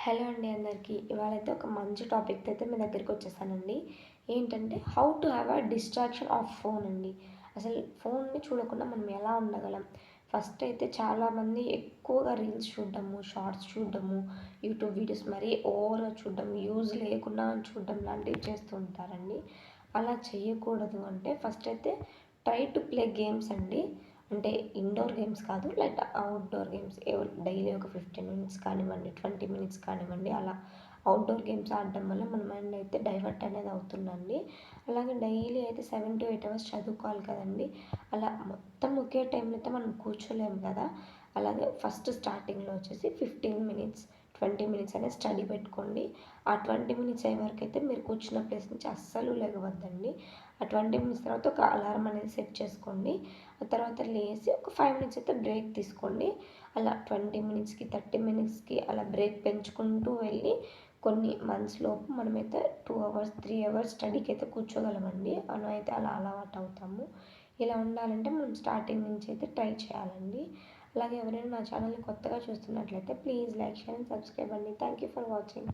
Hello అండి అందరికీ. ఇవాళైతే ఒక మంచి టాపిక్‌తో అయితే మీ దగ్గరికి వచ్చేసానండి. ఏంటంటే how to have a distraction of phone అండి. అసలు ఫోన్‌ని చూడకుండా మనం ఎలా ఉండగలం? ఫస్ట్ అయితే చాలామంది ఎక్కువగా రీల్స్ చూడడము, షార్ట్స్ చూడడము, యూట్యూబ్ వీడియోస్ మరీ ఓవర్‌గా చూడడం, యూజ్ లేకుండా చూడడం లాంటివి చేస్తూ ఉంటారండి. అలా చేయకూడదు అంటే ఫస్ట్ అయితే ట్రై టు ప్లే గేమ్స్ అండి. అంటే ఇండోర్ గేమ్స్ కాదు, లైక్ అవుట్‌డోర్ గేమ్స్. డైలీ ఒక 15 మినిట్స్ కానివ్వండి, 20 మినిట్స్ కానివ్వండి, అలా అవుట్‌డోర్ గేమ్స్ ఆడడం వల్ల మన మైండ్ అయితే డైవర్ట్ అనేది అవుతుందండి. అలాగే డైలీ అయితే 7-8 అవర్స్ చదువుకోవాలి కదండీ! అలా మొత్తం ఒకే టైంలో అయితే మనం కూర్చోలేము కదా! అలాగే ఫస్ట్ స్టార్టింగ్‌లో వచ్చేసి 15 మినిట్స్, 20 మినిట్స్ అనేది స్టడీ పెట్టుకోండి. ఆ 20 మినిట్స్ అయ్యే వరకైతే మీరు కూర్చున్న ప్లేస్ నుంచి అస్సలు లెగవద్దండి. ఆ 20 మినిట్స్ తర్వాత ఒక అలారం అనేది సెట్ చేసుకోండి. ఆ తర్వాత లేసి ఒక 5 మినిట్స్ అయితే బ్రేక్ తీసుకోండి. అలా 20 మినిట్స్‌కి, 30 మినిట్స్‌కి అలా బ్రేక్ పెంచుకుంటూ వెళ్ళి కొన్ని మంత్స్‌లోపు మనమైతే 2 అవర్స్, 3 అవర్స్ స్టడీకి అయితే కూర్చోగలమండి. మనమైతే అలా అలవాటు అవుతాము. ఇలా ఉండాలంటే మనం స్టార్టింగ్ నుంచి అయితే ట్రై చేయాలండి. అలాగే ఎవరైనా నా ఛానల్‌ని కొత్తగా చూస్తున్నట్లయితే please like, share and subscribe అండి. Thank you for watching.